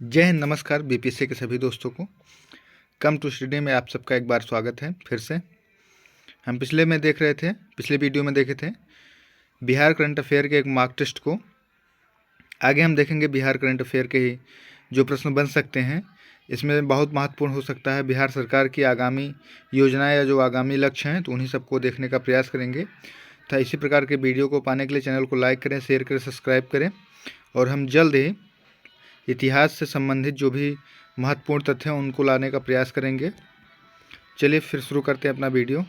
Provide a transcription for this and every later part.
जय हिंद, नमस्कार बीपीएससी के सभी दोस्तों को। कम टू स्टडी में आप सबका एक बार स्वागत है। फिर से हम पिछले वीडियो में देखे थे बिहार करंट अफेयर के एक मॉक टेस्ट को। आगे हम देखेंगे बिहार करंट अफेयर के ही जो प्रश्न बन सकते हैं। इसमें बहुत महत्वपूर्ण हो सकता है बिहार सरकार की आगामी योजनाएं या जो आगामी लक्ष्य हैं, तो उन्हीं सबको देखने का प्रयास करेंगे। तो इसी प्रकार के वीडियो को पाने के लिए चैनल को लाइक करें, शेयर करें, सब्सक्राइब करें। और हम जल्द ही इतिहास से संबंधित जो भी महत्वपूर्ण तथ्य हैं उनको लाने का प्रयास करेंगे। चलिए फिर शुरू करते हैं अपना वीडियो।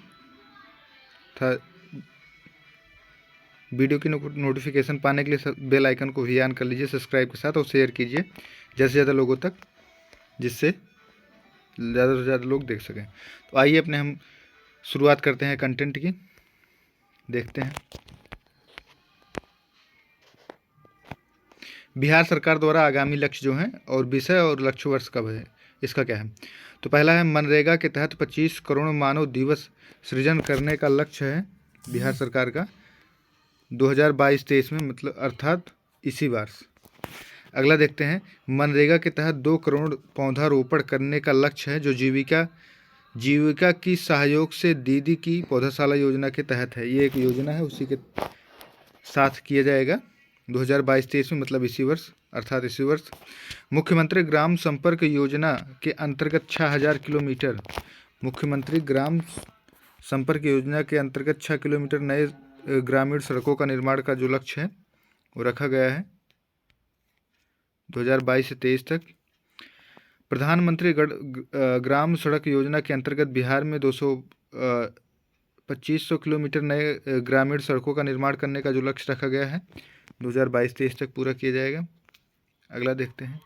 वीडियो की नोटिफिकेशन पाने के लिए बेल आइकन को भी ऑन कर लीजिए सब्सक्राइब के साथ, और शेयर कीजिए ज़्यादा से ज़्यादा लोगों तक, जिससे ज़्यादा से ज़्यादा लोग देख सकें। तो आइए हम शुरुआत करते हैं कंटेंट की। देखते हैं बिहार सरकार द्वारा आगामी लक्ष्य जो हैं और विषय और लक्ष्य वर्ष कब है, इसका क्या है। तो पहला है मनरेगा के तहत 25 करोड़ मानव दिवस सृजन करने का लक्ष्य है बिहार सरकार का 2022-23 में, मतलब अर्थात इसी वर्ष। अगला देखते हैं मनरेगा के तहत 2 करोड़ पौधारोपण करने का लक्ष्य है, जो जीविका की सहयोग से दीदी की पौधाशाला योजना के तहत है। ये एक योजना है, उसी के साथ किया जाएगा 2022-23 में, मतलब इसी वर्ष, अर्थात इसी वर्ष। मुख्यमंत्री ग्राम संपर्क योजना के अंतर्गत 6000 किलोमीटर मुख्यमंत्री ग्राम संपर्क योजना के अंतर्गत 6 किलोमीटर नए ग्रामीण सड़कों का निर्माण का जो लक्ष्य है वो रखा गया है 2022 से 23 तक। प्रधानमंत्री ग्राम सड़क योजना के अंतर्गत बिहार में 2500 किलोमीटर नए ग्रामीण सड़कों का निर्माण करने का जो लक्ष्य रखा गया है 2022-23 तक पूरा किया जाएगा। अगला देखते हैं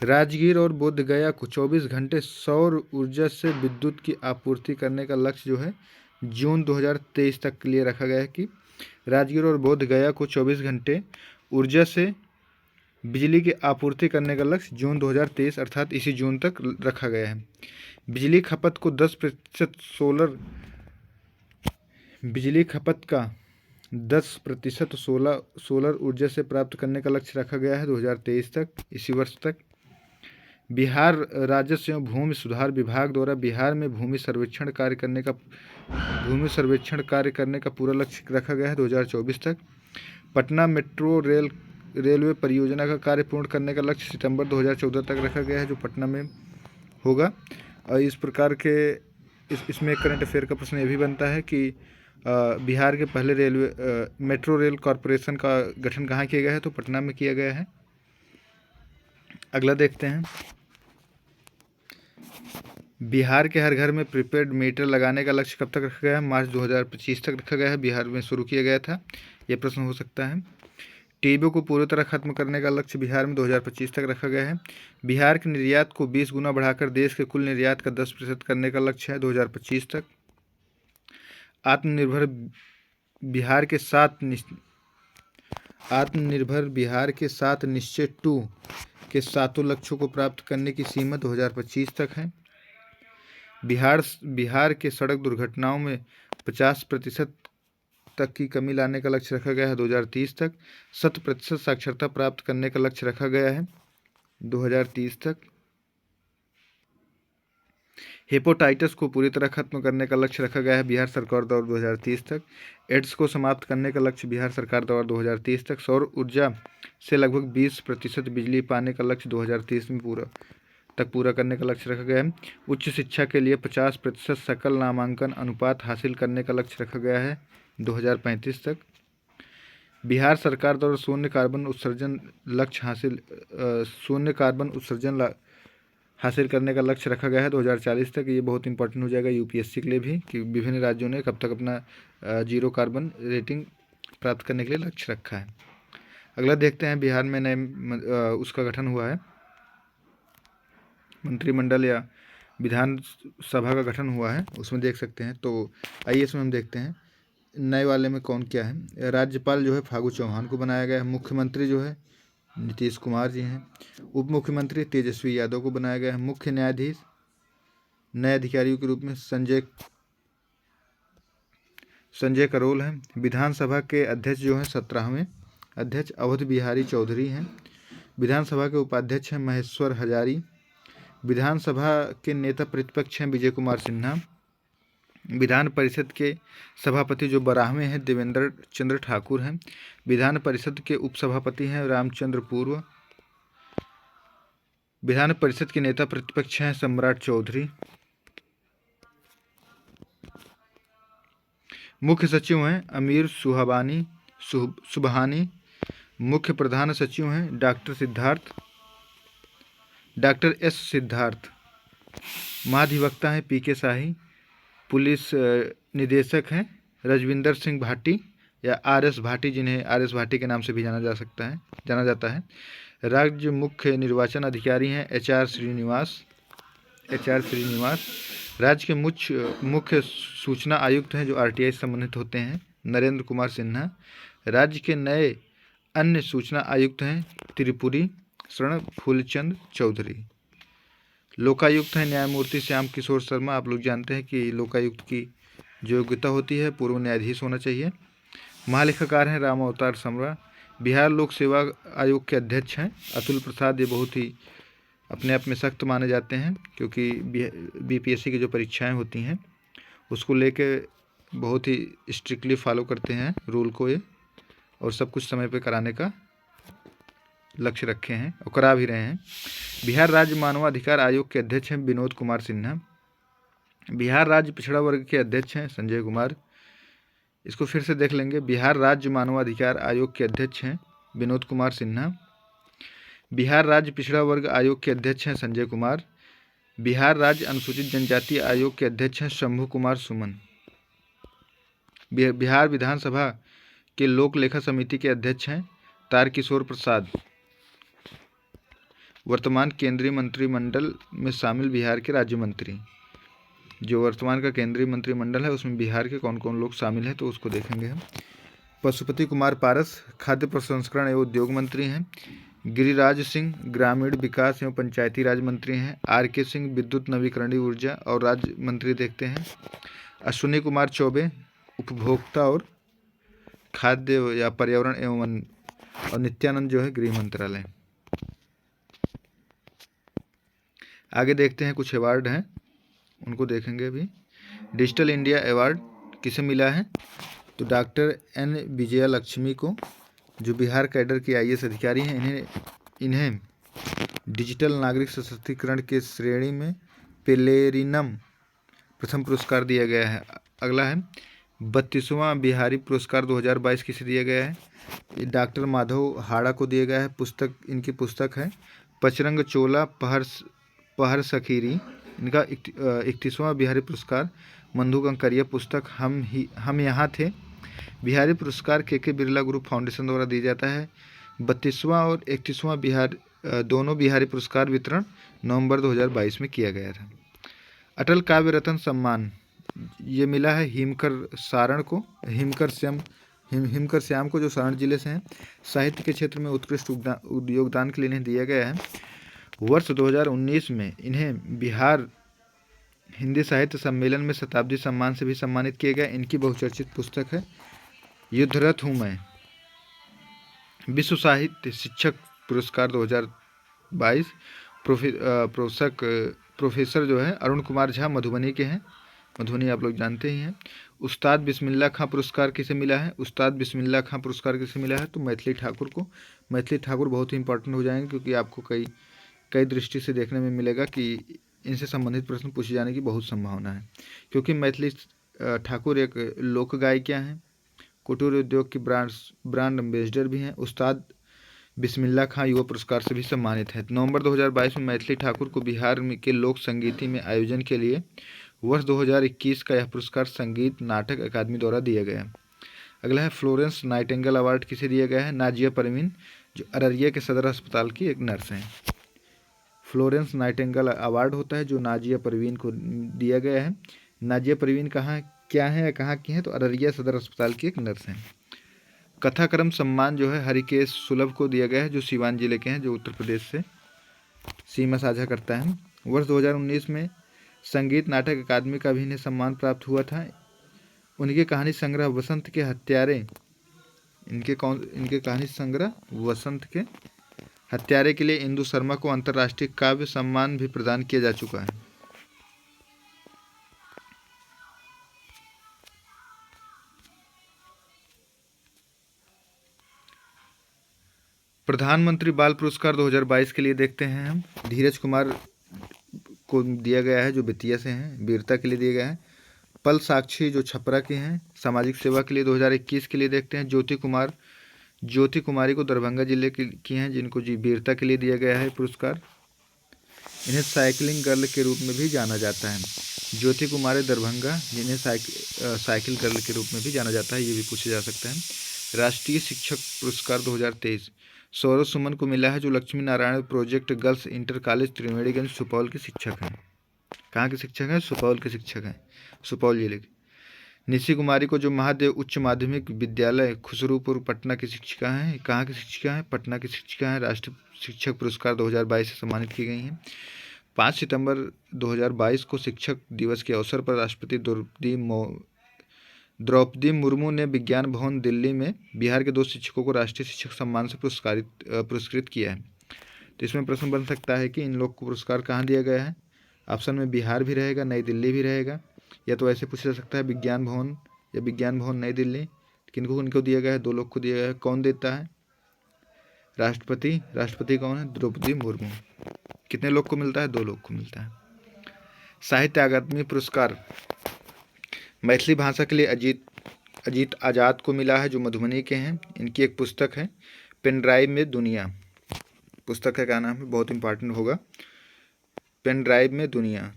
राजगीर और बोधगया को 24 घंटे सौर ऊर्जा से विद्युत की आपूर्ति करने का लक्ष्य जो है जून 2023 तक के लिए रखा गया है कि राजगीर और बोधगया को 24 घंटे ऊर्जा से बिजली की आपूर्ति करने का लक्ष्य जून 2023 अर्थात इसी जून तक रखा गया है। बिजली खपत का 10% सोलर ऊर्जा से प्राप्त करने का लक्ष्य रखा गया है 2023 तक, इसी वर्ष तक। बिहार राजस्व एवं भूमि सुधार विभाग द्वारा बिहार में भूमि सर्वेक्षण कार्य करने का पूरा लक्ष्य रखा गया है 2024 तक। पटना मेट्रो रेलवे परियोजना का कार्य पूर्ण करने का लक्ष्य सितंबर 2014 तक रखा गया है, जो पटना में होगा। और इस प्रकार के इसमें करंट अफेयर का प्रश्न ये भी बनता है कि बिहार के पहले मेट्रो रेल कॉरपोरेशन का गठन कहाँ किया गया है, तो पटना में किया गया है। अगला देखते हैं बिहार के हर घर में प्रीपेड मीटर लगाने का लक्ष्य कब तक रखा गया है, मार्च 2025 तक रखा गया है, बिहार में शुरू किया गया था। यह प्रश्न हो सकता है। टीबी को पूरी तरह खत्म करने का लक्ष्य बिहार में 2025 तक रखा गया है। बिहार के निर्यात को 20 गुना बढ़ाकर देश के कुल निर्यात का 10% करने का लक्ष्य है 2025 तक। आत्मनिर्भर बिहार के 7 निश्चय 2 के 7 लक्ष्यों को प्राप्त करने की सीमा 2025 तक है। बिहार के सड़क दुर्घटनाओं में 50% तक की कमी लाने का लक्ष्य रखा गया है 2030 तक। 100% साक्षरता प्राप्त करने का लक्ष्य रखा गया है 2030 तक। हेपेटाइटिस को पूरी तरह खत्म करने का लक्ष्य रखा गया है बिहार सरकार द्वारा 2030 तक। एड्स को समाप्त करने का लक्ष्य बिहार सरकार द्वारा 2030 तक। सौर ऊर्जा से लगभग 20% बिजली पाने का लक्ष्य 2030 में पूरा करने का लक्ष्य रखा गया है। उच्च शिक्षा के लिए 50% सकल नामांकन अनुपात हासिल करने का लक्ष्य रखा गया है 2035 तक। बिहार सरकार द्वारा शून्य कार्बन उत्सर्जन हासिल करने का लक्ष्य रखा गया है 2040 तक। ये बहुत इंपॉर्टेंट हो जाएगा यूपीएससी के लिए भी कि विभिन्न राज्यों ने कब तक अपना जीरो कार्बन रेटिंग प्राप्त करने के लिए लक्ष्य रखा है। अगला देखते हैं बिहार में नए उसका गठन हुआ है, मंत्रिमंडल या विधानसभा का गठन हुआ है, उसमें देख सकते हैं। तो आइए इसमें हम देखते हैं नए वाले में कौन क्या है। राज्यपाल जो है फागू चौहान को बनाया गया है। मुख्यमंत्री जो है नीतीश कुमार जी हैं। उप मुख्यमंत्री तेजस्वी यादव को बनाया गया है। मुख्य न्यायाधीश नए अधिकारियों के रूप में संजय करोल हैं। विधानसभा के अध्यक्ष जो हैं 17वें अध्यक्ष अवध बिहारी चौधरी हैं। विधानसभा के उपाध्यक्ष हैं महेश्वर हजारी। विधानसभा के नेता प्रतिपक्ष हैं विजय कुमार सिन्हा। विधान परिषद के सभापति जो 12वें हैं देवेंद्र चंद्र ठाकुर हैं। विधान परिषद के उपसभापति हैं रामचंद्र पूर्व। विधान परिषद के नेता प्रतिपक्ष हैं सम्राट चौधरी। मुख्य सचिव हैं अमीर सुबहानी। मुख्य प्रधान सचिव हैं डॉक्टर एस सिद्धार्थ। महाधिवक्ता हैं पीके शाही। पुलिस निदेशक हैं रजविंदर सिंह भाटी या आर.एस. भाटी, जिन्हें आर.एस. भाटी के नाम से भी जाना जाता है। राज्य मुख्य निर्वाचन अधिकारी हैं एच.आर. श्रीनिवास। राज्य के मुख्य सूचना आयुक्त हैं जो आरटीआई से संबंधित होते हैं नरेंद्र कुमार सिन्हा। राज्य के नए अन्य सूचना आयुक्त हैं त्रिपुरी शरण फूलचंद चौधरी। लोकायुक्त हैं न्यायमूर्ति श्याम किशोर शर्मा। आप लोग जानते हैं कि लोकायुक्त की जो योग्यता होती है पूर्व न्यायाधीश होना चाहिए। महालेखाकार हैं राम अवतार समरा। बिहार लोक सेवा आयोग के अध्यक्ष हैं अतुल प्रसाद। ये बहुत ही अपने आप में सख्त माने जाते हैं क्योंकि बीपीएससी की जो परीक्षाएं होती हैं उसको लेके बहुत ही स्ट्रिक्टली फॉलो करते हैं रूल को ये, और सब कुछ समय पे कराने का लक्ष्य रखे हैं और करा भी रहे हैं। बिहार राज्य मानवाधिकार आयोग के अध्यक्ष हैं विनोद कुमार सिन्हा। बिहार राज्य पिछड़ा वर्ग के अध्यक्ष हैं संजय कुमार। इसको फिर से देख लेंगे। बिहार राज्य मानवाधिकार आयोग के अध्यक्ष हैं विनोद कुमार सिन्हा। बिहार राज्य पिछड़ा वर्ग आयोग के अध्यक्ष हैं संजय कुमार। बिहार राज्य अनुसूचित जनजाति आयोग के अध्यक्ष हैं शंभू कुमार सुमन। बिहार विधानसभा के लोक लेखा समिति के अध्यक्ष हैं तारकिशोर प्रसाद। वर्तमान केंद्रीय मंत्रिमंडल में शामिल बिहार के राज्य मंत्री, जो वर्तमान का केंद्रीय मंत्रिमंडल है उसमें बिहार के कौन कौन लोग शामिल हैं तो उसको देखेंगे हम। पशुपति कुमार पारस खाद्य प्रसंस्करण एवं उद्योग मंत्री हैं। गिरिराज सिंह ग्रामीण विकास एवं पंचायती राज मंत्री हैं। आर.के. सिंह विद्युत नवीकरणीय ऊर्जा और राज्य मंत्री देखते हैं। अश्विनी कुमार चौबे उपभोक्ता और खाद्य या पर्यावरण एवं और नित्यानंद जो है गृह मंत्रालय। आगे देखते हैं कुछ अवार्ड हैं उनको देखेंगे अभी। डिजिटल इंडिया अवार्ड किसे मिला है तो डॉक्टर एन विजया लक्ष्मी को, जो बिहार कैडर की आईएएस अधिकारी हैं। इन्हें डिजिटल नागरिक सशक्तिकरण के श्रेणी में पेलेरिनम प्रथम पुरस्कार दिया गया है। अगला है 32वां बिहारी पुरस्कार 2022 किसे दिया गया है। डॉक्टर माधव हाड़ा को दिया गया है। इनकी पुस्तक है पचरंग चोला पहर सखीरी। इनका 31वां बिहारी पुरस्कार मंधु कंकरिया पुस्तक हम यहाँ थे। बिहारी पुरस्कार के बिरला ग्रुप फाउंडेशन द्वारा दिया जाता है। 32वां और 31वां दोनों बिहारी पुरस्कार वितरण नवंबर 2022 में किया गया था। अटल काव्य रत्न सम्मान ये मिला है हिमकर श्याम को, जो सारण जिले से हैं। साहित्य के क्षेत्र में उत्कृष्ट योगदान के लिए इन्हें दिया गया है। वर्ष 2019 में इन्हें बिहार हिंदी साहित्य सम्मेलन में शताब्दी सम्मान से भी सम्मानित किया गया। इनकी बहुचर्चित पुस्तक है युद्धरत हूँ मैं। विश्व साहित्य शिक्षक पुरस्कार 2022 प्रोफेसर जो है अरुण कुमार झा मधुबनी के हैं। मधुबनी आप लोग जानते ही हैं। उस्ताद बिस्मिल्लाह खां पुरस्कार किसे मिला है। उस्ताद बिस्मिल्लाह खां पुरस्कार किसे मिला है तो मैथिली ठाकुर को। मैथिली ठाकुर बहुत ही इंपॉर्टेंट हो जाएंगे क्योंकि आपको कई दृष्टि से देखने में मिलेगा कि इनसे संबंधित प्रश्न पूछे जाने की बहुत संभावना है, क्योंकि मैथिली ठाकुर एक लोक गायिका हैं, कुटीर उद्योग की ब्रांड एम्बेसडर भी हैं। उस्ताद बिस्मिल्लाह खां युवा पुरस्कार से भी सम्मानित है। नवंबर 2022 में मैथिली ठाकुर को बिहार के लोक संगीति में आयोजन के लिए वर्ष 2021 का यह पुरस्कार संगीत नाटक अकादमी द्वारा दिया गया। अगला है फ्लोरेंस नाइटिंगेल अवार्ड किसे दिया गया है। नाजिया परवीन, जो अररिया के सदर अस्पताल की एक नर्स हैं। फ्लोरेंस नाइटिंगेल अवार्ड होता है जो नाजिया परवीन को दिया गया है। नाजिया परवीन कहाँ की हैं तो अररिया सदर अस्पताल की एक नर्स हैं। कथाक्रम सम्मान जो है हरिकेश सुलभ को दिया गया है, जो सीवान जिले के हैं, जो उत्तर प्रदेश से सीमा साझा करता है। वर्ष 2019 में संगीत नाटक अकादमी का भी इन्हें सम्मान प्राप्त हुआ था। उनके कहानी संग्रह वसंत के हत्यारे, इनके कहानी संग्रह वसंत के हत्यारे के लिए इंदु शर्मा को अंतर्राष्ट्रीय काव्य सम्मान भी प्रदान किया जा चुका है। प्रधानमंत्री बाल पुरस्कार 2022 के लिए देखते हैं हम। धीरज कुमार को दिया गया है जो बेतिया से हैं, वीरता के लिए दिया गया है। पल साक्षी जो छपरा के हैं, सामाजिक सेवा के लिए 2021 के लिए देखते हैं। ज्योति कुमारी को दरभंगा जिले की हैं, जिनको जी वीरता के लिए दिया गया है पुरस्कार। इन्हें साइकिलिंग गर्ल के रूप में भी जाना जाता है। ज्योति कुमारी दरभंगा, जिन्हें साइकिल गर्ल के रूप में भी जाना जाता है, ये भी पूछा जा सकता है। राष्ट्रीय शिक्षक पुरस्कार 2023 सौरभ सुमन को मिला है, जो Lakshmi Narayan project girls inter college Triveniganj Supaul के शिक्षक हैं। कहाँ के शिक्षक हैं? सुपौल के शिक्षक हैं, सुपौल जिले के। निशी कुमारी को जो महादेव उच्च माध्यमिक विद्यालय खुसरूपुर पटना की शिक्षिका हैं। कहाँ की शिक्षिका हैं? पटना की शिक्षिका हैं। राष्ट्रीय शिक्षक पुरस्कार 2022 से सम्मानित की गई हैं। 5 सितंबर 2022 को शिक्षक दिवस के अवसर पर राष्ट्रपति द्रौपदी मुर्मू ने विज्ञान भवन दिल्ली में बिहार के 2 शिक्षकों को राष्ट्रीय शिक्षक सम्मान से पुरस्कृत किया है। तो इसमें प्रश्न बन सकता है कि इन लोग को पुरस्कार कहाँ दिया गया है। ऑप्शन में बिहार भी रहेगा, नई दिल्ली भी रहेगा, या तो ऐसे पूछा जा सकता है विज्ञान भवन या विज्ञान भवन नई दिल्ली। किनको दिया गया है? 2 लोग को दिया गया है। कौन देता है? राष्ट्रपति। राष्ट्रपति कौन है? द्रौपदी मुर्मू। कितने लोग को मिलता है? 2 लोग को मिलता है। साहित्य अकादमी पुरस्कार मैथिली भाषा के लिए अजीत आजाद को मिला है, जो मधुबनी के हैं। इनकी एक पुस्तक है पेन ड्राइव में दुनिया। पुस्तक का क्या नाम है? बहुत इंपॉर्टेंट होगा, पेन ड्राइव में दुनिया।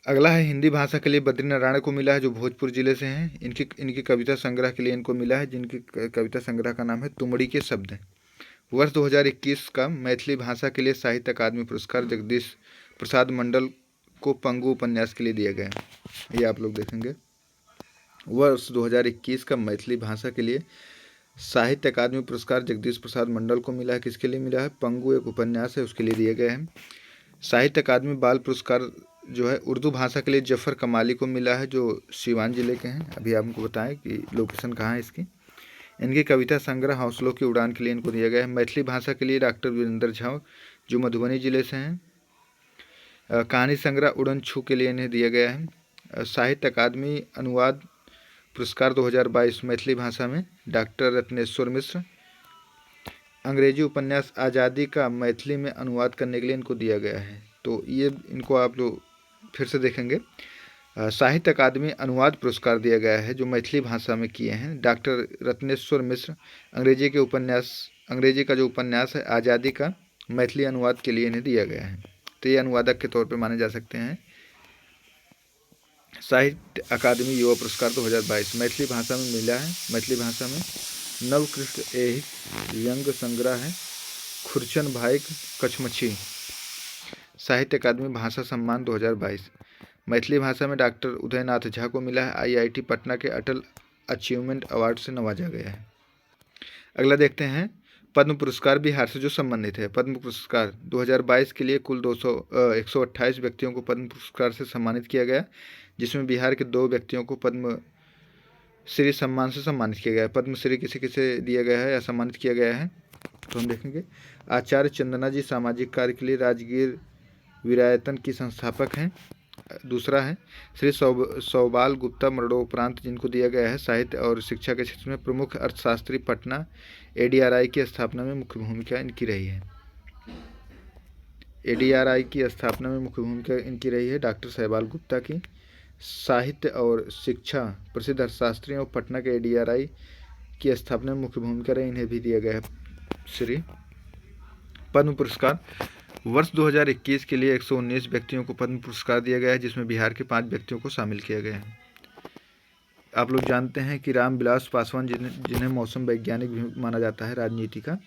अगला है हिंदी भाषा के लिए बद्रीनारायण को मिला है, जो भोजपुर जिले से हैं। इनकी कविता संग्रह के लिए इनको मिला है, जिनकी कविता संग्रह का नाम है तुमड़ी के शब्द। वर्ष 2021 का मैथिली भाषा के लिए साहित्य अकादमी पुरस्कार जगदीश प्रसाद मंडल को पंगु उपन्यास के लिए दिया गया है। ये आप लोग देखेंगे। वर्ष 2021 का मैथिली भाषा के लिए साहित्य अकादमी पुरस्कार जगदीश प्रसाद मंडल को मिला है। किसके लिए मिला है? पंगु एक उपन्यास है, उसके लिए दिए गए हैं। साहित्य अकादमी बाल पुरस्कार जो है उर्दू भाषा के लिए जफ़र कमाली को मिला है, जो सीवान जिले के हैं। अभी आपको बताएं कि लोकेशन कहाँ है इसकी। इनकी कविता संग्रह हौसलों की उड़ान के लिए इनको दिया गया है। मैथिली भाषा के लिए डॉक्टर वीरेंद्र झा, जो मधुबनी जिले से हैं। कहानी संग्रह उड़न छू के लिए इन्हें दिया गया है। साहित्य अकादमी अनुवाद पुरस्कार 2022 मैथिली भाषा में डॉक्टर रत्नेश्वर मिश्र। अंग्रेजी उपन्यास आज़ादी का मैथिली में अनुवाद करने के लिए इनको दिया गया है। तो ये इनको आप लोग फिर से देखेंगे। साहित्य अकादमी अनुवाद पुरस्कार दिया गया है, जो मैथिली भाषा में किए हैं डॉक्टर रत्नेश्वर मिश्र। अंग्रेजी का जो उपन्यास है आज़ादी का मैथिली अनुवाद के लिए इन्हें दिया गया है। तो ये अनुवादक के तौर पे माने जा सकते हैं। साहित्य अकादमी युवा पुरस्कार 2022 मैथिली भाषा में मिला है। मैथिली भाषा में नवकृष्ण ऐहिक व्यंग संग्रह है खुरचन भाई कछमछी। साहित्य अकादमी भाषा सम्मान 2022 मैथिली भाषा में डॉक्टर उदयनाथ झा को मिला है। IIT पटना के अटल अचीवमेंट अवार्ड से नवाजा गया है। अगला देखते हैं पद्म पुरस्कार बिहार से जो संबंधित है। पद्म पुरस्कार 2022 के लिए कुल 128 व्यक्तियों को पद्म पुरस्कार से सम्मानित किया गया, जिसमें बिहार के 2 व्यक्तियों को पद्म श्री सम्मान से सम्मानित किया गया है। पद्म श्री किसे किसे दिया गया है या सम्मानित किया गया है, तो हम देखेंगे। आचार्य चंदना जी सामाजिक कार्य के लिए राजगीर विरायतन की संस्थापक हैं। दूसरा है श्री सौबाल गुप्ता मरणोपरांत, जिनको दिया गया है साहित्य और शिक्षा के क्षेत्र में प्रमुख अर्थशास्त्री। पटना ADRI की स्थापना में मुख्य भूमिका इनकी रही है। ADRI की स्थापना में मुख्य भूमिका इनकी रही है डॉक्टर सौबाल गुप्ता की। साहित्य और शिक्षा प्रसिद्ध अर्थशास्त्री और पटना के ADRI की स्थापना में मुख्य भूमिका रही, इन्हें भी दिया गया है श्री। पद्म पुरस्कार वर्ष 2021 के लिए 119 व्यक्तियों को पद्म पुरस्कार दिया गया है, जिसमें बिहार के 5 व्यक्तियों को शामिल किया गया है। आप लोग जानते हैं कि रामविलास पासवान, जिन्हें मौसम वैज्ञानिक भी माना जाता है राजनीति का,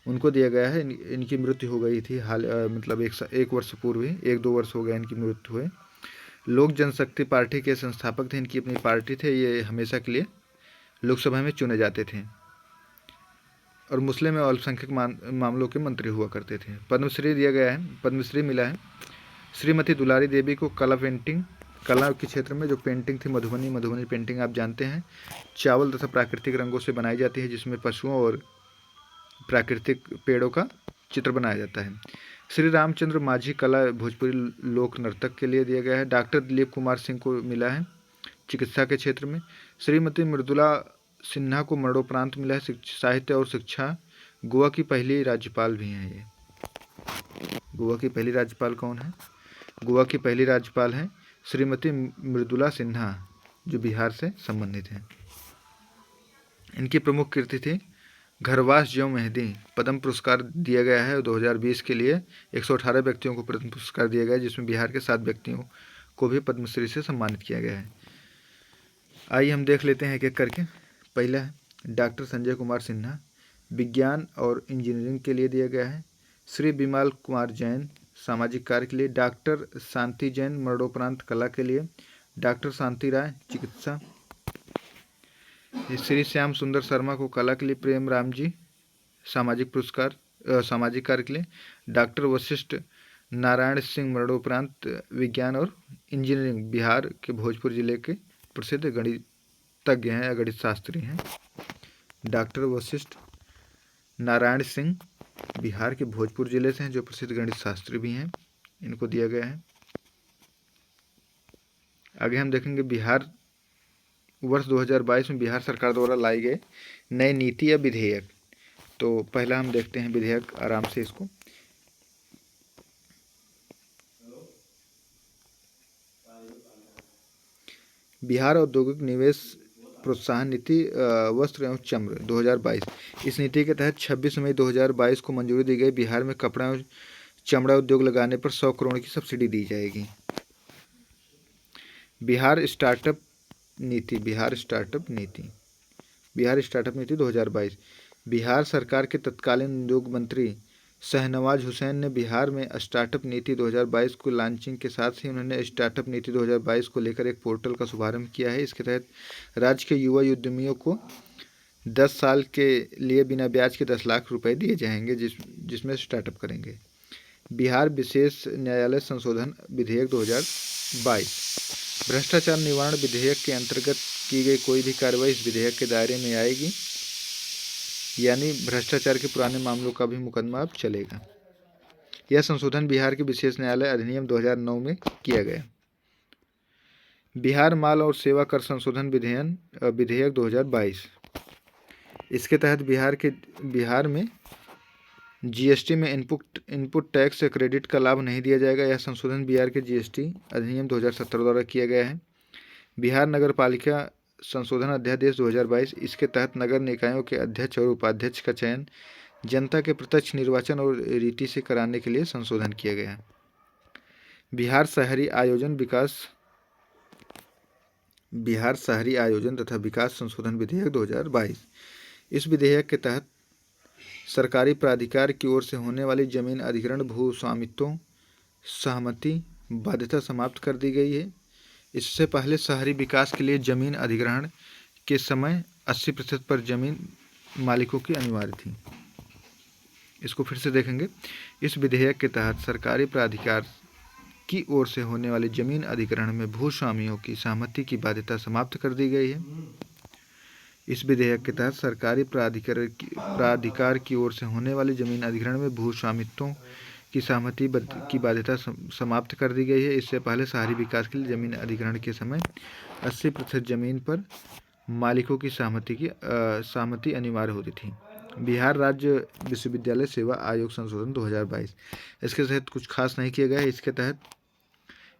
उनको दिया गया है। इनकी मृत्यु हो गई थी मतलब एक वर्ष पूर्व ही, 1-2 वर्ष हो गए इनकी मृत्यु हुए। लोक जनशक्ति पार्टी के संस्थापक थे, इनकी अपनी पार्टी थे। ये हमेशा के लिए लोकसभा में चुने जाते थे और मुस्लिम और अल्पसंख्यक मामलों के मंत्री हुआ करते थे। पद्मश्री दिया गया है, पद्मश्री मिला है श्रीमती दुलारी देवी को कला के क्षेत्र में जो पेंटिंग थी मधुबनी पेंटिंग आप जानते हैं, चावल तथा प्राकृतिक रंगों से बनाई जाती है, जिसमें पशुओं और प्राकृतिक पेड़ों का चित्र बनाया जाता है। श्री रामचंद्र माझी कला भोजपुरी लोक नर्तक के लिए दिया गया है। डॉक्टर दिलीप कुमार सिंह को मिला है चिकित्सा के क्षेत्र में। श्रीमती मृदुला सिन्हा को मरणोपरांत मिला है साहित्य और शिक्षा। गोवा की पहली राज्यपाल भी हैं ये। गोवा की पहली राज्यपाल कौन है? गोवा की पहली राज्यपाल हैं श्रीमती मृदुला सिन्हा, जो बिहार से संबंधित हैं। इनकी प्रमुख कृति थी घरवास ज्यों मेहंदी। पद्म पुरस्कार दिया गया है 2020 के लिए। 118 व्यक्तियों को पद्म पुरस्कार दिया गया है, जिसमें बिहार के 7 व्यक्तियों को भी पद्मश्री से सम्मानित किया गया है। आइए हम देख लेते हैं एक एक करके। पहला है डॉक्टर संजय कुमार सिन्हा, विज्ञान और इंजीनियरिंग के लिए दिया गया है। श्री विमल कुमार जैन, सामाजिक कार्य के लिए। डॉक्टर शांति जैन, मरणोपरांत कला के लिए। डॉक्टर शांति राय, चिकित्सा। श्री श्याम सुंदर शर्मा को कला के लिए। प्रेम राम जी, सामाजिक पुरस्कार सामाजिक कार्य के लिए। डॉक्टर वशिष्ठ नारायण सिंह, मरणोपरांत विज्ञान और इंजीनियरिंग, बिहार के भोजपुर जिले के प्रसिद्ध गणितज्ञ हैं या गणित शास्त्री हैं। डॉक्टर वशिष्ठ नारायण सिंह बिहार के भोजपुर जिले से हैं, जो प्रसिद्ध गणित शास्त्री भी हैं। इनको दिया गया है। आगे हम देखेंगे बिहार वर्ष 2022 में बिहार सरकार द्वारा लाई गए नए नीति या विधेयक। तो पहला हम देखते हैं विधेयक आराम से इसको। बिहार औद्योगिक निवेश प्रोत्साहन नीति वस्त्र एवं चम्र 2022। इस नीति के तहत 26 मई 2022 को मंजूरी दी गई। बिहार में कपड़ा और चमड़ा उद्योग लगाने पर 100 करोड़ की सब्सिडी दी जाएगी। बिहार स्टार्टअप नीति 2022। बिहार सरकार के तत्कालीन उद्योग मंत्री शहनवाज हुसैन ने बिहार में स्टार्टअप नीति 2022 को लॉन्चिंग के साथ ही उन्होंने स्टार्टअप नीति 2022 को लेकर एक पोर्टल का शुभारंभ किया है। इसके तहत राज्य के युवा उद्यमियों को 10 साल के लिए बिना ब्याज के 10 लाख रुपए दिए जाएंगे, जिसमें स्टार्टअप करेंगे। बिहार विशेष न्यायालय संशोधन विधेयक 2022। भ्रष्टाचार निवारण विधेयक के अंतर्गत की गई कोई भी कार्रवाई इस विधेयक के दायरे में आएगी, यानी भ्रष्टाचार के पुराने मामलों का भी मुकदमा अब चलेगा। यह संशोधन बिहार के विशेष न्यायालय अधिनियम 2009 में किया गया। बिहार माल और सेवा कर संशोधन विधेयक 2022। इसके तहत बिहार में जीएसटी में इनपुट टैक्स या क्रेडिट का लाभ नहीं दिया जाएगा। यह संशोधन बिहार के जीएसटी अधिनियम 2017 द्वारा किया गया है। बिहार नगर पालिका संशोधन अध्यादेश 2022। इसके तहत नगर निकायों के अध्यक्ष और उपाध्यक्ष का चयन जनता के प्रत्यक्ष निर्वाचन और रीति से कराने के लिए संशोधन किया गया है। बिहार शहरी आयोजन तथा विकास संशोधन विधेयक 2022। इस विधेयक के तहत सरकारी प्राधिकार की ओर से होने वाली जमीन अधिग्रहण भू स्वामित्वों सहमति बाध्यता समाप्त कर दी गई है। इससे पहले शहरी विकास के लिए जमीन अधिग्रहण के समय 80% पर जमीन मालिकों की अनिवार्य थी। इसको फिर से देखेंगे। इस विधेयक के तहत सरकारी प्राधिकार की ओर से होने वाले जमीन अधिग्रहण में भूस्वामियों की सहमति की बाध्यता समाप्त कर दी गई है। इस विधेयक के तहत सरकारी प्राधिकार की ओर से होने वाले जमीन अधिग्रहण में भूस्वामित्वों की सहमति की बाध्यता समाप्त कर दी गई है। इससे पहले शहरी विकास के लिए जमीन अधिग्रहण के समय 80% जमीन पर मालिकों की सहमति अनिवार्य होती थी। बिहार राज्य विश्वविद्यालय सेवा आयोग संशोधन 2022। इसके तहत कुछ खास नहीं किया गया है। इसके तहत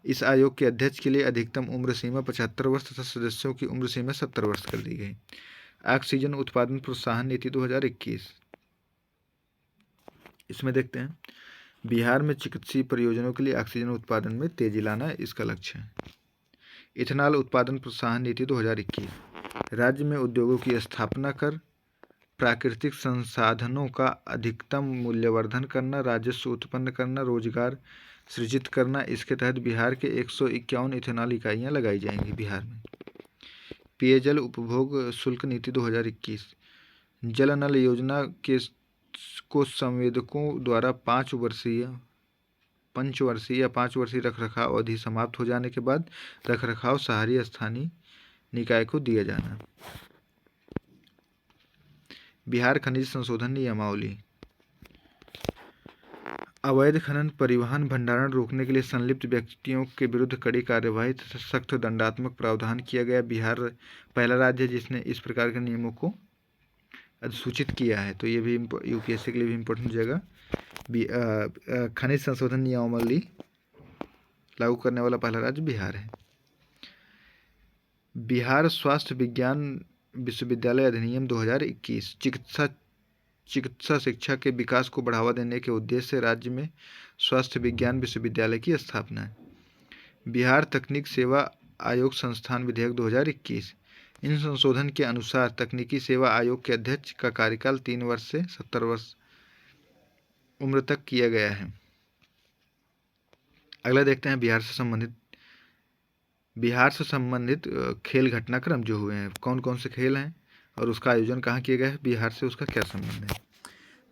इस आयोग के अध्यक्ष के लिए अधिकतम उम्र सीमा 75 वर्ष तथा सदस्यों की उम्र सीमा 70 वर्ष कर दी गई। ऑक्सीजन उत्पादन प्रोत्साहन नीति 2021। इसमें देखते हैं बिहार में चिकित्सीय प्रयोजनों के लिए ऑक्सीजन उत्पादन में तेजी लाना इसका लक्ष्य है। इथेनॉल उत्पादन प्रोत्साहन नीति 2021। राज्य में उद्योगों की स्थापना कर प्राकृतिक संसाधनों का अधिकतम मूल्यवर्धन करना, राजस्व उत्पन्न करना, रोजगार सृजित करना। इसके तहत बिहार के 151 इथेनॉल इकाइयाँ लगाई जाएंगी बिहार में। पेयजल उपभोग शुल्क नीति 2021। जल नल योजना को संवेदकों द्वारा 5 वर्षीय रखरखाव अवधि समाप्त हो जाने के बाद रखरखाव शहरी स्थानीय निकाय को दिया जाना। बिहार खनिज संशोधन नियमावली। अवैध खनन, परिवहन, भंडारण रोकने के लिए संलिप्त व्यक्तियों के विरुद्ध कड़ी कार्यवाही तथा सख्त दंडात्मक प्रावधान किया गया। बिहार पहला राज्य है जिसने इस प्रकार के नियमों को अधिसूचित किया है। तो ये भी यूपीएससी के लिए भी इम्पोर्टेंट जगह। खनिज संशोधन नियमावली लागू करने वाला पहला राज्य बिहार है। बिहार स्वास्थ्य विज्ञान विश्वविद्यालय अधिनियम 2021 चिकित्सा शिक्षा के विकास को बढ़ावा देने के उद्देश्य से राज्य में स्वास्थ्य विज्ञान विश्वविद्यालय की स्थापना है। बिहार तकनीक सेवा आयोग संस्थान विधेयक 2021। इन संशोधन के अनुसार तकनीकी सेवा आयोग के अध्यक्ष का कार्यकाल 3 वर्ष से 70 वर्ष उम्र तक किया गया है। अगला देखते हैं बिहार से संबंधित खेल घटनाक्रम जो हुए हैं, कौन कौन से खेल हैं और उसका आयोजन कहाँ किया गया है, बिहार से उसका क्या संबंध है।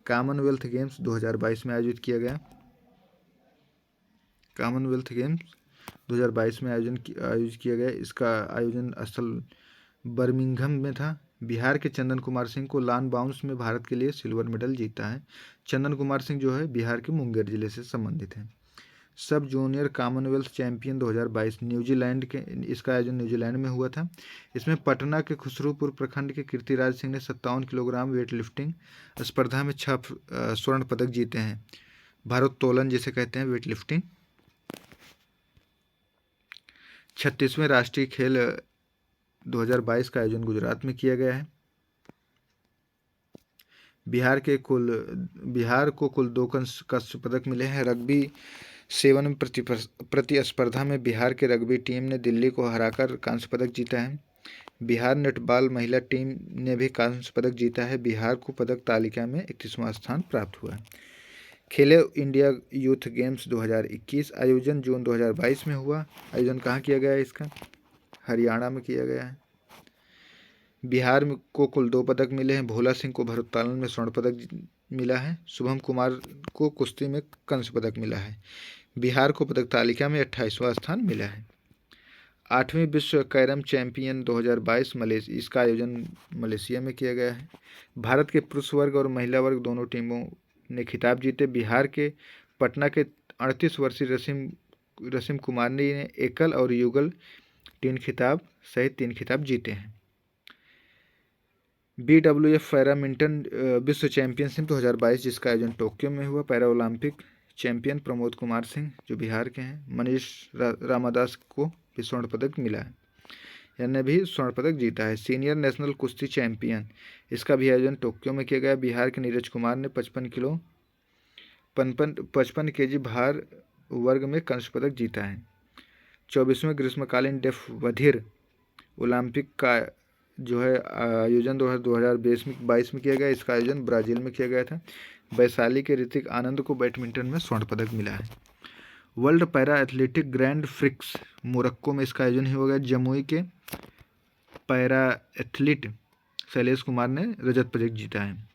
कॉमनवेल्थ गेम्स 2022 में आयोजित किया गया। कॉमनवेल्थ गेम्स 2022 में आयोजित किया गया। इसका आयोजन स्थल बर्मिंघम में था। बिहार के चंदन कुमार सिंह को लॉन बाउंस में भारत के लिए सिल्वर मेडल जीता है। चंदन कुमार सिंह जो है बिहार के मुंगेर जिले से संबंधित हैं। सब जूनियर कॉमनवेल्थ चैंपियन 2022 न्यूजीलैंड के, इसका आयोजन न्यूजीलैंड में हुआ था। इसमें पटना के खुसरूपुर प्रखंड के कीर्तिराज सिंह ने 57 किलोग्राम वेट लिफ्टिंग स्पर्धा में 6 स्वर्ण पदक जीते हैं। भारोत्तोलन जिसे कहते हैं वेट लिफ्टिंग। 36वें राष्ट्रीय खेल 2022 का आयोजन गुजरात में किया गया है। बिहार को कुल 2 कांस्य पदक मिले हैं। रग्बी 7 में प्रतिस्पर्धा में बिहार के रग्बी टीम ने दिल्ली को हराकर कांस्य पदक जीता है। बिहार नेटबॉल महिला टीम ने भी कांस्य पदक जीता है। बिहार को पदक तालिका में 31वां स्थान प्राप्त हुआ है। खेलो इंडिया यूथ गेम्स 2021 आयोजन जून 2022 में हुआ। आयोजन कहाँ किया गया है इसका? हरियाणा में किया गया है। बिहार को कुल 2 पदक मिले हैं। भोला सिंह को भारोत्तोलन में स्वर्ण पदक मिला है। शुभम कुमार को कुश्ती में कांस्य पदक मिला है। बिहार को पदक तालिका में 28वां स्थान मिला है। 8वीं विश्व कैरम चैंपियन 2022 इसका आयोजन मलेशिया में किया गया है। भारत के पुरुष वर्ग और महिला वर्ग दोनों टीमों ने खिताब जीते। बिहार के पटना के 38 वर्षीय रसीम कुमार ने एकल और युगल 3 खिताब सहित 3 खिताब जीते हैं। BWF पैरामिंटन विश्व चैंपियनशिप 2022 जिसका आयोजन टोक्यो में हुआ। Para Olympic champion Pramod Kumar Singh जो बिहार के हैं। मनीष रामादास को भी स्वर्ण पदक मिला है, यानी भी स्वर्ण पदक जीता है। सीनियर नेशनल कुश्ती चैंपियन इसका भी आयोजन टोक्यो में किया गया। बिहार के नीरज कुमार ने 55 kg भार वर्ग में कांस्य पदक जीता है। 24वें ग्रीष्मकालीन डेफ बधिर ओलंपिक का जो है आयोजन 2022 में किया गया। इसका आयोजन ब्राज़ील में किया गया था। वैशाली के ऋतिक आनंद को बैडमिंटन में स्वर्ण पदक मिला है। World para athletic grand prix Morocco में इसका आयोजन हो गया। जमुई के पैरा एथलीट शैलेश कुमार ने रजत पदक जीता है।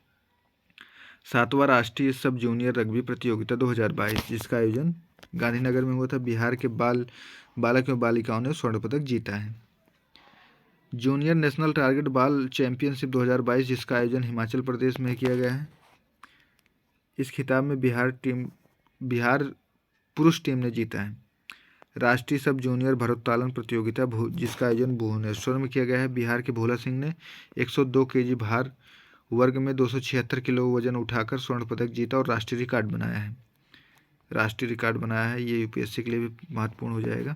7वां राष्ट्रीय सब जूनियर रग्बी प्रतियोगिता 2022 जिसका आयोजन गांधीनगर में हुआ था। बिहार के बालक एवं बालिकाओं ने स्वर्ण पदक जीता है। Junior national target ball championship 2022 जिसका आयोजन हिमाचल प्रदेश में किया गया है। इस खिताब में बिहार पुरुष टीम ने जीता है। राष्ट्रीय सब जूनियर भारोत्तोलन प्रतियोगिता जिसका आयोजन भुवनेश्वर में किया गया है। बिहार के भोला सिंह ने 102 kg भार वर्ग में 276 किलो वजन उठाकर स्वर्ण पदक जीता और राष्ट्रीय रिकॉर्ड बनाया है। ये यूपीएससी के लिए भी महत्वपूर्ण हो जाएगा।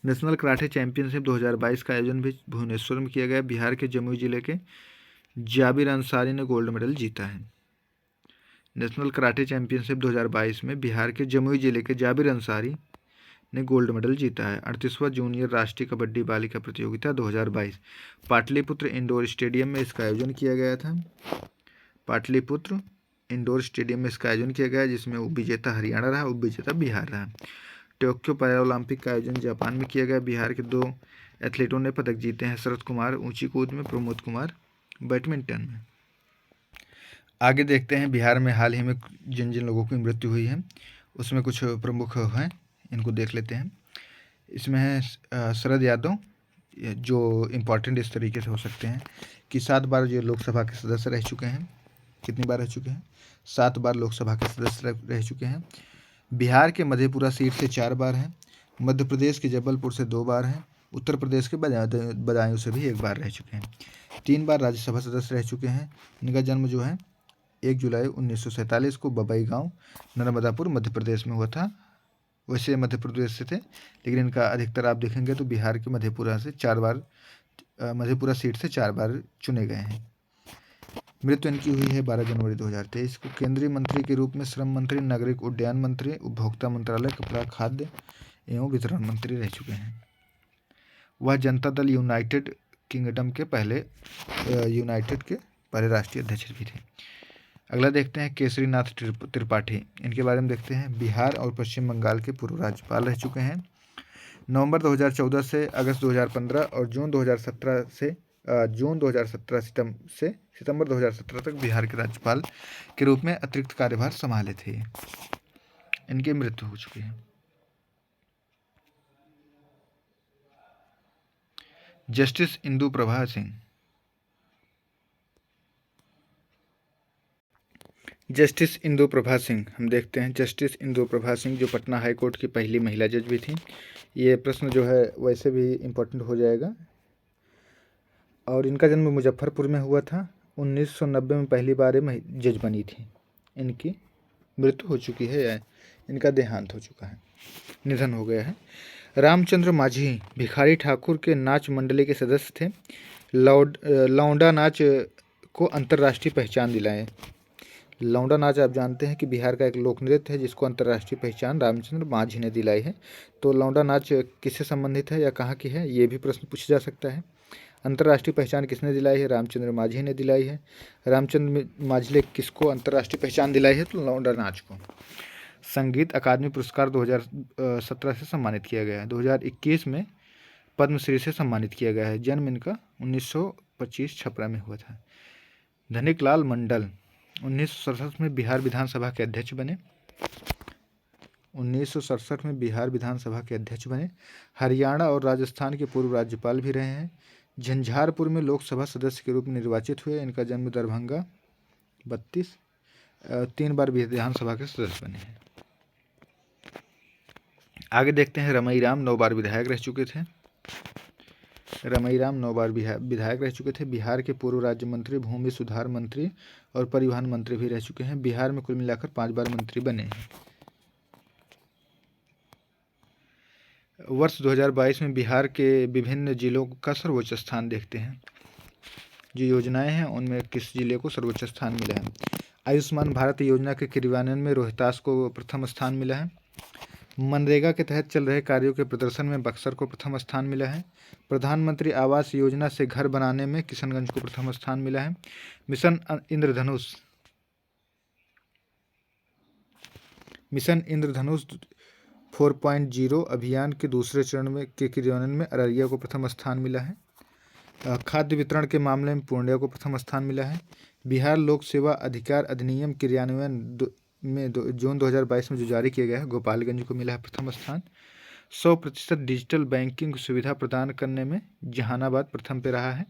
नेशनल कराटे चैंपियनशिप 2022 का आयोजन भी भुवनेश्वर में किया गया। बिहार के जमुई जिले के जाबिर अंसारी ने गोल्ड मेडल जीता है। नेशनल कराटे चैंपियनशिप 2022 में बिहार के जमुई जिले के जाबिर अंसारी ने गोल्ड मेडल जीता है। 38वां जूनियर राष्ट्रीय कबड्डी बालिका प्रतियोगिता 2022 पाटलिपुत्र इंडोर स्टेडियम में इसका आयोजन किया गया था। पाटलिपुत्र इंडोर स्टेडियम में इसका आयोजन किया गया जिसमें उप विजेता हरियाणा रहा, उप विजेता बिहार रहा। टोक्यो पैरा ओलंपिक का आयोजन जापान में किया गया। बिहार के 2 एथलीटों ने पदक जीते हैं। शरद कुमार ऊंची कूद में, प्रमोद कुमार बैडमिंटन में। आगे देखते हैं बिहार में हाल ही में जिन जिन लोगों की मृत्यु हुई है उसमें कुछ प्रमुख हैं, इनको देख लेते हैं। इसमें है शरद यादव जो इम्पोर्टेंट इस तरीके से हो सकते हैं कि 7 बार जो लोकसभा के सदस्य रह चुके हैं। कितनी बार रह चुके हैं? 7 बार लोकसभा के सदस्य रह चुके हैं। बिहार के मधेपुरा सीट से 4 बार हैं। मध्य प्रदेश के जबलपुर से 2 बार हैं। उत्तर प्रदेश के बदायूं से भी 1 बार रह चुके हैं। 3 बार राज्यसभा सदस्य रह चुके हैं। इनका जन्म जो है 1 जुलाई 1947 को बबई गांव नर्मदापुर मध्य प्रदेश में हुआ था। वैसे मध्य प्रदेश से थे, लेकिन इनका अधिकतर आप देखेंगे तो बिहार के मधेपुरा से 4 बार, मधेपुरा सीट से 4 बार चुने गए हैं। मृत्यु इनकी हुई है 12 जनवरी 2023 को। केंद्रीय मंत्री के रूप में श्रम मंत्री, नागरिक उड्डयन मंत्री, उपभोक्ता मंत्रालय, कपड़ा, खाद्य एवं वितरण मंत्री रह चुके हैं। वह जनता दल यूनाइटेड के पहले राष्ट्रीय अध्यक्ष भी थे। अगला देखते हैं केसरीनाथ त्रिपाठी। इनके बारे में देखते हैं। बिहार और पश्चिम बंगाल के पूर्व राज्यपाल रह चुके हैं। नवंबर 2014 से अगस्त 2015 और जून 2017 से सितंबर 2017 तक बिहार के राज्यपाल के रूप में अतिरिक्त कार्यभार संभाले थे। इनकी मृत्यु हो चुकी है। जस्टिस इंदु प्रभा सिंह। जस्टिस इंदु प्रभा सिंह हम देखते हैं। जस्टिस इंदु प्रभा सिंह जो पटना हाई कोर्ट की पहली महिला जज भी थी। ये प्रश्न जो है वैसे भी इम्पोर्टेंट हो जाएगा। और इनका जन्म मुजफ्फरपुर में हुआ था। 1990 में पहली बार जज बनी थी। इनकी मृत्यु हो चुकी है या इनका देहांत हो चुका है, निधन हो गया है। रामचंद्र मांझी भिखारी ठाकुर के नाच मंडली के सदस्य थे। लौंडा नाच को अंतर्राष्ट्रीय पहचान दिलाए। लौंडा नाच आप जानते हैं कि बिहार का एक लोक नृत्य है जिसको अंतर्राष्ट्रीय पहचान रामचंद्र मांझी ने दिलाई है। तो लौंडा नाच किससे संबंधित है या कहाँ की है, ये भी प्रश्न पूछा जा सकता है। अंतर्राष्ट्रीय पहचान किसने दिलाई है? रामचंद्र मांझी ने दिलाई है। रामचंद्र मांझी ने किसको अंतर्राष्ट्रीय पहचान दिलाई है? तो लौंडा नाच को। संगीत अकादमी पुरस्कार 2017 से सम्मानित किया गया है। 2021 में पद्मश्री से सम्मानित किया गया है। जन्म इनका 1925 छपरा में हुआ था। धनिक लाल मंडल 1967 में बिहार विधानसभा के अध्यक्ष बने। 1967 में बिहार विधानसभा के अध्यक्ष बने। हरियाणा और राजस्थान के पूर्व राज्यपाल भी रहे हैं। झंझारपुर में लोकसभा सदस्य के रूप में निर्वाचित हुए। इनका जन्म दरभंगा 32। 3 बार विधानसभा के सदस्य बने हैं। आगे देखते हैं। रमईराम 9 बार विधायक रह चुके थे। रमईराम 9 बार विधायक रह चुके थे। बिहार के पूर्व राज्य मंत्री, भूमि सुधार मंत्री और परिवहन मंत्री भी रह चुके हैं। बिहार में कुल मिलाकर 5 बार मंत्री बने हैं। वर्ष 2022 में बिहार के विभिन्न जिलों का सर्वोच्च स्थान देखते हैं। जो योजनाएं हैं उनमें किस जिले को सर्वोच्च स्थान मिला है? आयुष्मान भारत योजना के क्रियान्वयन में रोहतास को प्रथम स्थान मिला है। मनरेगा के तहत चल रहे कार्यों के प्रदर्शन में बक्सर को प्रथम स्थान मिला है। प्रधानमंत्री आवास योजना से घर बनाने में किशनगंज को प्रथम स्थान मिला है। मिशन इंद्रधनुष 4.0 अभियान के दूसरे चरण के क्रियान्वयन में अररिया को प्रथम स्थान मिला है। खाद्य वितरण के मामले में पूर्णिया को प्रथम स्थान मिला है। बिहार लोक सेवा अधिकार अधिनियम क्रियान्वयन में जून 2022 में जो जारी किया गया है, गोपालगंज को मिला है प्रथम स्थान। 100% डिजिटल बैंकिंग सुविधा प्रदान करने में जहानाबाद प्रथम पे रहा है,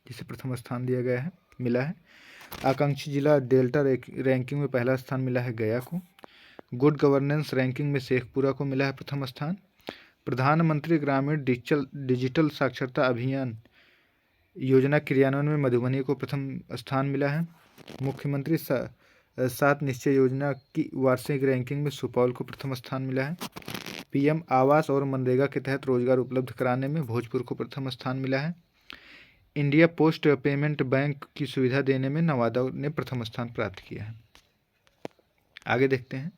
जिसे प्रथम स्थान दिया गया है, मिला है। आकांक्षी जिला डेल्टा रैंकिंग में पहला स्थान मिला है गया को। गुड गवर्नेंस रैंकिंग में शेखपुरा को मिला है प्रथम स्थान। प्रधानमंत्री ग्रामीण डिजिटल साक्षरता अभियान योजना क्रियान्वयन में मधुबनी को प्रथम स्थान मिला है। मुख्यमंत्री 7 निश्चय योजना की वार्षिक रैंकिंग में सुपौल को प्रथम स्थान मिला है। पीएम आवास और मनरेगा के तहत रोजगार उपलब्ध कराने में भोजपुर को प्रथम स्थान मिला है। इंडिया पोस्ट पेमेंट बैंक की सुविधा देने में नवादा ने प्रथम स्थान प्राप्त किया है। आगे देखते हैं।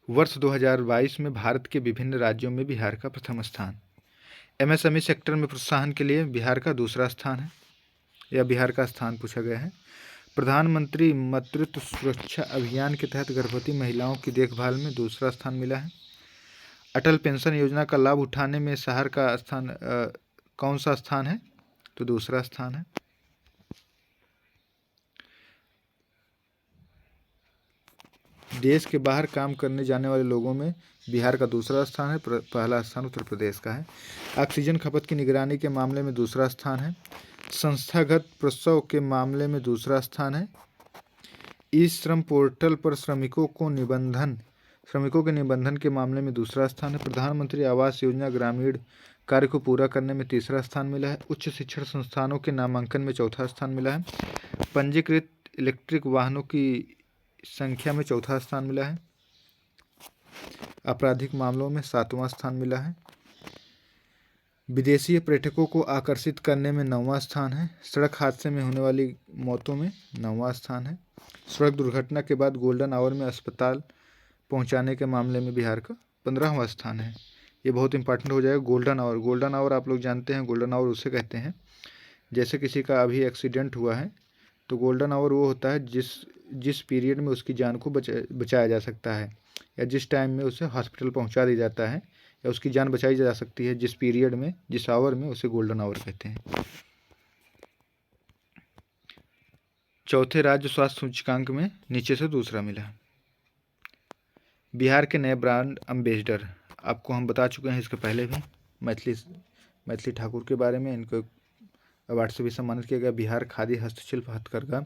वर्ष 2022 में भारत के विभिन्न राज्यों में बिहार का प्रथम स्थान। एमएसएमई सेक्टर में प्रोत्साहन के लिए बिहार का दूसरा स्थान है, या बिहार का स्थान पूछा गया है। प्रधानमंत्री मातृत्व सुरक्षा अभियान के तहत गर्भवती महिलाओं की देखभाल में दूसरा स्थान मिला है। अटल पेंशन योजना का लाभ उठाने में शहर का स्थान कौन सा स्थान है? तो दूसरा स्थान है। देश के बाहर काम करने जाने वाले लोगों में बिहार का दूसरा स्थान है, पहला स्थान उत्तर प्रदेश का है। ऑक्सीजन खपत की निगरानी के मामले में दूसरा स्थान है। संस्थागत प्रसव के मामले में दूसरा स्थान है। ई श्रम पोर्टल पर श्रमिकों के निबंधन के मामले में दूसरा स्थान है। प्रधानमंत्री आवास योजना ग्रामीण कार्य को पूरा करने में तीसरा स्थान मिला है। उच्च शिक्षण संस्थानों के नामांकन में चौथा स्थान मिला है। पंजीकृत इलेक्ट्रिक वाहनों की संख्या में चौथा स्थान मिला है। आपराधिक मामलों में 7वां स्थान मिला है। विदेशी पर्यटकों को आकर्षित करने में 9वां स्थान है। सड़क हादसे में होने वाली मौतों में 9वां स्थान है। सड़क दुर्घटना के बाद गोल्डन आवर में अस्पताल पहुंचाने के मामले में बिहार का 15वां स्थान है। ये बहुत इंपॉर्टेंट हो जाएगा। गोल्डन आवर आप लोग जानते हैं, गोल्डन आवर उसे कहते हैं जैसे किसी का अभी एक्सीडेंट हुआ है तो गोल्डन आवर वो होता है जिस पीरियड में उसकी जान को बचाया जा सकता है, या जिस टाइम में उसे हॉस्पिटल पहुंचा दिया जाता है या उसकी जान बचाई जा सकती है, जिस पीरियड में, जिस आवर में, उसे गोल्डन आवर कहते हैं। चौथे राज्य स्वास्थ्य सूचकांक में नीचे से दूसरा मिला। बिहार के नए ब्रांड एम्बेसडर आपको हम बता चुके हैं इसके पहले भी, मैथिली ठाकुर के बारे में। इनको अवार्ड से भी सम्मानित किया गया। बिहार खादी हस्तशिल्प हथकरघा।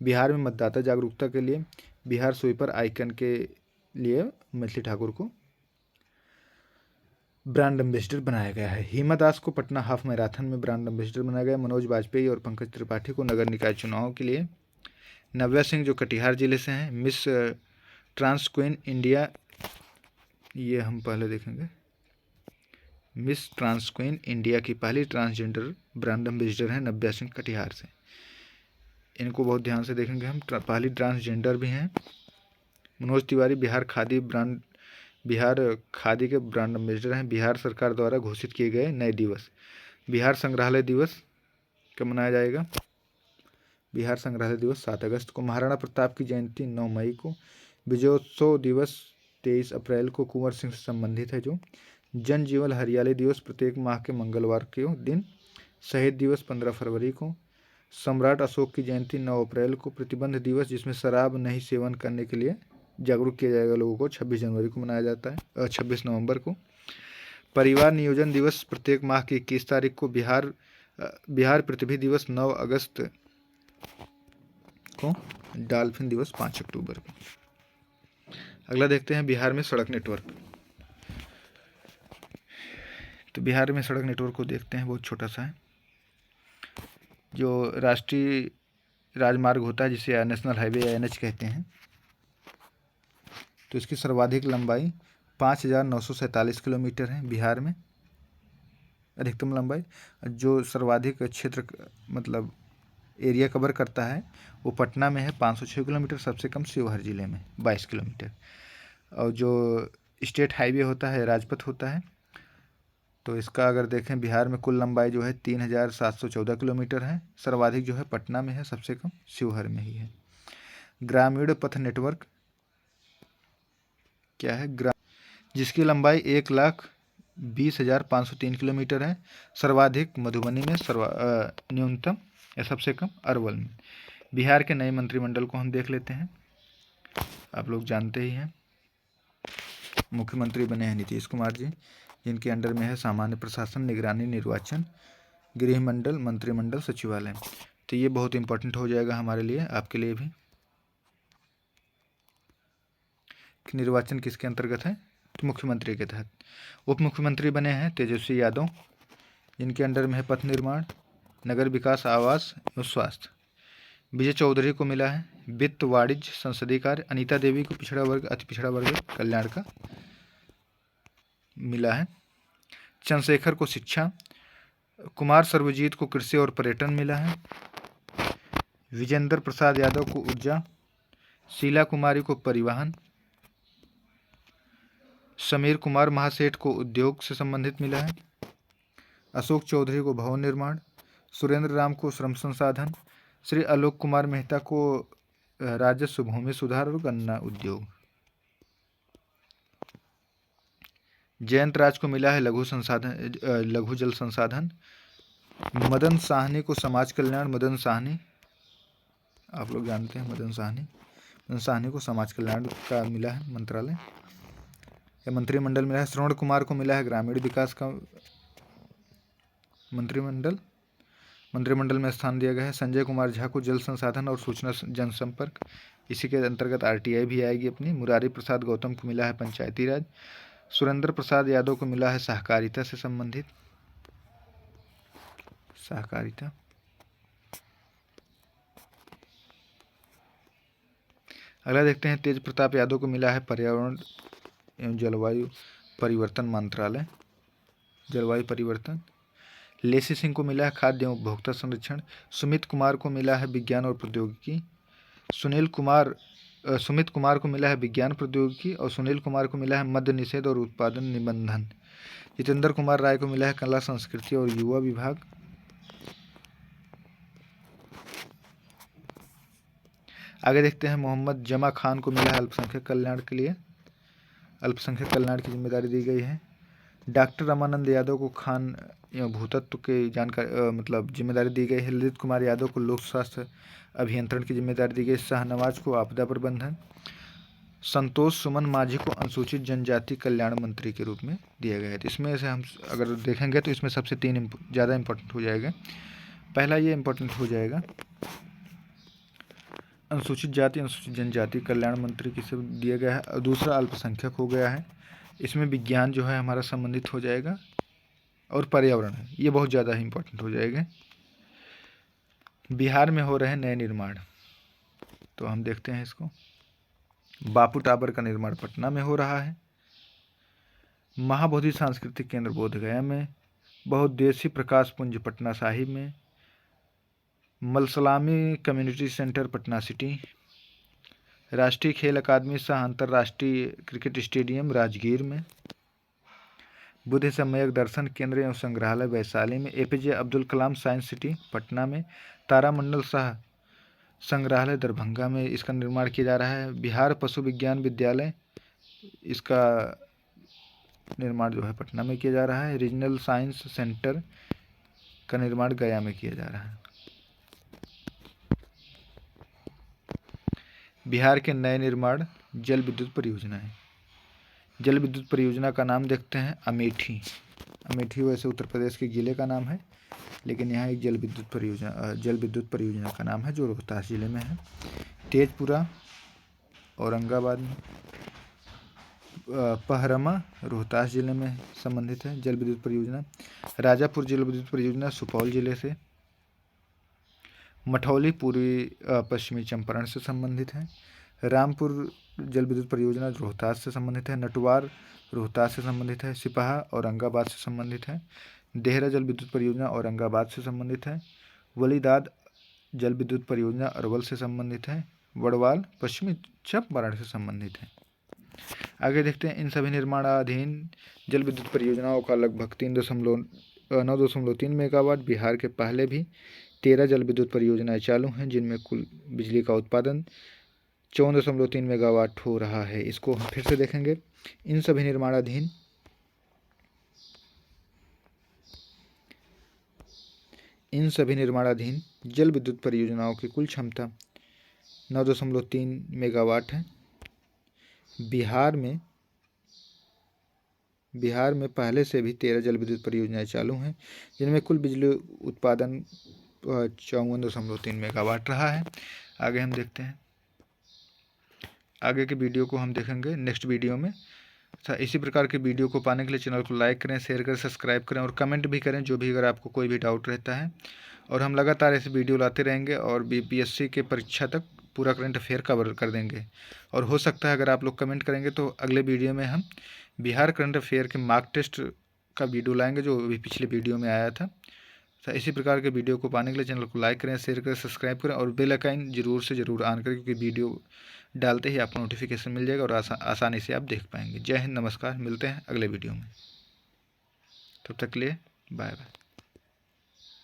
बिहार में मतदाता जागरूकता के लिए बिहार स्वीपर आइकन के लिए मैथिली ठाकुर को ब्रांड एम्बेसडर बनाया गया है। हिमा दास को पटना हाफ मैराथन में ब्रांड एम्बेसडर बनाया गया। मनोज वाजपेयी और पंकज त्रिपाठी को नगर निकाय चुनाव के लिए। नव्या सिंह जो कटिहार जिले से हैं, मिस ट्रांस क्वीन इंडिया, ये हम पहले देखेंगे। मिस ट्रांस क्वीन इंडिया की पहली ट्रांसजेंडर ब्रांड एम्बेसडर हैं नव्या सिंह कटिहार से। इनको बहुत ध्यान से देखेंगे हम। पहली ट्रांसजेंडर भी हैं। मनोज तिवारी बिहार खादी के ब्रांड एम्बेसडर हैं। बिहार सरकार द्वारा घोषित किए गए नए दिवस। बिहार संग्रहालय दिवस कब मनाया जाएगा? बिहार संग्रहालय दिवस 7 अगस्त को। महाराणा प्रताप की जयंती 9 मई को। विजयोत्सव दिवस 23 अप्रैल को कुंवर सिंह से संबंधित है जो। जन जीवन हरियाली दिवस प्रत्येक माह के मंगलवार के दिन। शहीद दिवस 15 फरवरी को। सम्राट अशोक की जयंती 9 अप्रैल को। प्रतिबंध दिवस जिसमें शराब नहीं सेवन करने के लिए जागरूक किया जाएगा लोगों को, 26 जनवरी को मनाया जाता है, 26 नवंबर को। परिवार नियोजन दिवस प्रत्येक माह की 21 तारीख को। बिहार पृथ्वी दिवस 9 अगस्त को। डॉल्फिन दिवस 5 अक्टूबर को। अगला देखते हैं बिहार में सड़क नेटवर्क। तो बिहार में सड़क नेटवर्क को देखते हैं, बहुत छोटा सा है। जो राष्ट्रीय राजमार्ग होता है जिसे नेशनल हाईवे या NH कहते हैं, तो इसकी सर्वाधिक लंबाई 5,947 किलोमीटर है बिहार में। अधिकतम लंबाई जो सर्वाधिक क्षेत्र मतलब एरिया कवर करता है वो पटना में है 506 किलोमीटर। सबसे कम शिवहर जिले में 22 किलोमीटर। और जो स्टेट हाईवे होता है, राजपथ होता है, तो इसका अगर देखें बिहार में कुल लंबाई जो है 3,714 किलोमीटर है। सर्वाधिक जो है पटना में है, सबसे कम शिवहर में ही है। ग्रामीण पथ नेटवर्क क्या है? जिसकी लंबाई 1,20,503 किलोमीटर है। सर्वाधिक मधुबनी में, न्यूनतम या सबसे कम अरवल में। बिहार के नए मंत्रिमंडल को हम देख लेते हैं। आप लोग जानते ही हैं, मुख्यमंत्री बने हैं नीतीश कुमार जी, जिनके अंडर में है सामान्य प्रशासन, निगरानी, निर्वाचन, गृह मंडल, मंत्रिमंडल, सचिवालय। तो ये बहुत इंपॉर्टेंट हो जाएगा हमारे लिए, आपके लिए भी। निर्वाचन किसके अंतर्गत है? तो मुख्यमंत्री के तहत। उप मुख्यमंत्री बने हैं तेजस्वी यादव, जिनके अंडर में है पथ निर्माण, नगर विकास, आवास एवं स्वास्थ्य। विजय चौधरी को मिला है वित्त, वाणिज्य, संसदीय कार्य। अनीता देवी को पिछड़ा वर्ग, अति पिछड़ा वर्ग कल्याण का मिला है। चंद्रशेखर को शिक्षा। कुमार सर्वजीत को कृषि और पर्यटन मिला है। विजेंद्र प्रसाद यादव को ऊर्जा। शीला कुमारी को परिवहन। समीर कुमार महासेठ को उद्योग से संबंधित मिला है। अशोक चौधरी को भवन निर्माण। सुरेंद्र राम को श्रम संसाधन। श्री आलोक कुमार मेहता को राजस्व, भूमि सुधार और गन्ना उद्योग। जयंत राज को मिला है लघु जल संसाधन। मदन साहनी को समाज कल्याण। मदन साहनी आप लोग जानते हैं, मदन साहनी। साहनी को समाज कल्याण का मिला है मंत्रालय या मंत्रिमंडल मिला है। श्रवण कुमार को मिला है ग्रामीण विकास का मंत्रिमंडल में स्थान दिया गया है। संजय कुमार झा को जल संसाधन और सूचना जनसंपर्क, इसी के अंतर्गत RTI भी आएगी अपनी। मुरारी प्रसाद गौतम को मिला है पंचायती राज। सुरेंद्र प्रसाद यादव को मिला है सहकारिता से संबंधित सहकारिता। अगला देखते हैं, तेज प्रताप यादव को मिला है पर्यावरण एवं जलवायु परिवर्तन मंत्रालय, जलवायु परिवर्तन। लेसी सिंह को मिला है खाद्य एवं उपभोक्ता संरक्षण। सुमित कुमार को मिला है विज्ञान और प्रौद्योगिकी। सुमित कुमार को मिला है विज्ञान प्रौद्योगिकी और सुनील कुमार को मिला है मद्य निषेध और उत्पादन निबंधन। जितेंद्र कुमार राय को मिला है कला संस्कृति और युवा विभाग। आगे देखते हैं, मोहम्मद जमा खान को मिला है अल्पसंख्यक कल्याण के लिए, अल्पसंख्यक कल्याण की जिम्मेदारी दी गई है। डॉक्टर रमानंद यादव को खान एवं भूतत्व की जानकारी जिम्मेदारी दी गई है। ललित कुमार यादव को लोक स्वास्थ्य अभियंत्रण की जिम्मेदारी दी गई। शाहनवाज को आपदा प्रबंधन। संतोष सुमन माझी को अनुसूचित जनजाति कल्याण मंत्री के रूप में दिया गया है। तो इसमें से हम अगर देखेंगे तो इसमें सबसे 3 ज़्यादा इम्पोर्टेंट हो जाएगा। पहला ये इम्पोर्टेंट हो जाएगा, अनुसूचित जाति अनुसूचित जनजाति कल्याण मंत्री किसे दिया गया है। और दूसरा अल्पसंख्यक हो गया है, इसमें विज्ञान जो है हमारा संबंधित हो जाएगा और पर्यावरण है, ये बहुत ज़्यादा इम्पोर्टेंट हो जाएगा। बिहार में हो रहे नए निर्माण, तो हम देखते हैं इसको। बापू टावर का निर्माण पटना में हो रहा है। महाबोधि सांस्कृतिक केंद्र बोधगया में। बहुउद्देशीय प्रकाश पुंज पटना साहिब में। मलसलामी कम्युनिटी सेंटर पटना सिटी। राष्ट्रीय खेल अकादमी सह अंतर्राष्ट्रीय क्रिकेट स्टेडियम राजगीर में। बुद्ध सम्यक दर्शन केंद्र एवं संग्रहालय वैशाली में। APJ Abdul Kalam science city Patna में। तारामंडल सह संग्रहालय दरभंगा में इसका निर्माण किया जा रहा है। बिहार पशु विज्ञान विद्यालय, इसका निर्माण जो है पटना में किया जा रहा है। रीजनल साइंस सेंटर का निर्माण गया में किया जा रहा है। बिहार के नए निर्माण जल विद्युत परियोजना है। जल विद्युत परियोजना का नाम देखते हैं अमेठी। अमेठी वैसे उत्तर प्रदेश के जिले का नाम है, लेकिन यहाँ एक जल विद्युत परियोजना का नाम है जो रोहतास जिले में है। तेजपुरा औरंगाबाद में। पहरमा रोहतास जिले में संबंधित है जल विद्युत परियोजना। राजापुर जल विद्युत परियोजना सुपौल जिले से। मठौली पूर्वी पश्चिमी चंपारण से संबंधित है। रामपुर जल विद्युत परियोजना रोहतास से संबंधित है। नटवार रोहतास से संबंधित है। सिपाहा औरंगाबाद से संबंधित है। देहरा जल विद्युत परियोजना औरंगाबाद से संबंधित है। वलीदाद जल विद्युत परियोजना अरवल से संबंधित है। वड़वाल पश्चिमी चंपारण से संबंधित है। आगे देखते हैं, इन सभी निर्माणाधीन जल विद्युत परियोजनाओं का लगभग 9.3 मेगावाट। बिहार के पहले भी 13 जल विद्युत परियोजनाएं चालू हैं, जिनमें कुल बिजली का उत्पादन 14.3 मेगावाट हो रहा है। इसको हम फिर से देखेंगे। इन सभी निर्माणाधीन जल विद्युत परियोजनाओं की कुल क्षमता 9.3 मेगावाट है। बिहार में पहले से भी 13 जल विद्युत परियोजनाएं चालू हैं, जिनमें कुल बिजली उत्पादन 54.3 मेगावाट रहा है। आगे हम देखते हैं, आगे के वीडियो को हम देखेंगे नेक्स्ट वीडियो में। इसी प्रकार के वीडियो को पाने के लिए चैनल को लाइक करें, शेयर करें, सब्सक्राइब करें और कमेंट भी करें, जो भी अगर आपको कोई भी डाउट रहता है। और हम लगातार ऐसे वीडियो लाते रहेंगे और BPSC के परीक्षा तक पूरा करंट अफेयर कवर कर देंगे। और हो सकता है अगर आप लोग कमेंट करेंगे तो अगले वीडियो में हम बिहार करंट अफेयर के मार्क टेस्ट का वीडियो लाएंगे, जो अभी पिछले वीडियो में आया था। इसी प्रकार के वीडियो को पाने के लिए चैनल को लाइक करें, शेयर करें, सब्सक्राइब करें और बेल आइकन जरूर ऑन करें, क्योंकि वीडियो डालते ही आपको नोटिफिकेशन मिल जाएगा और आसानी से आप देख पाएंगे। जय हिंद, नमस्कार, मिलते हैं अगले वीडियो में। तब तक के लिए बाय बाय।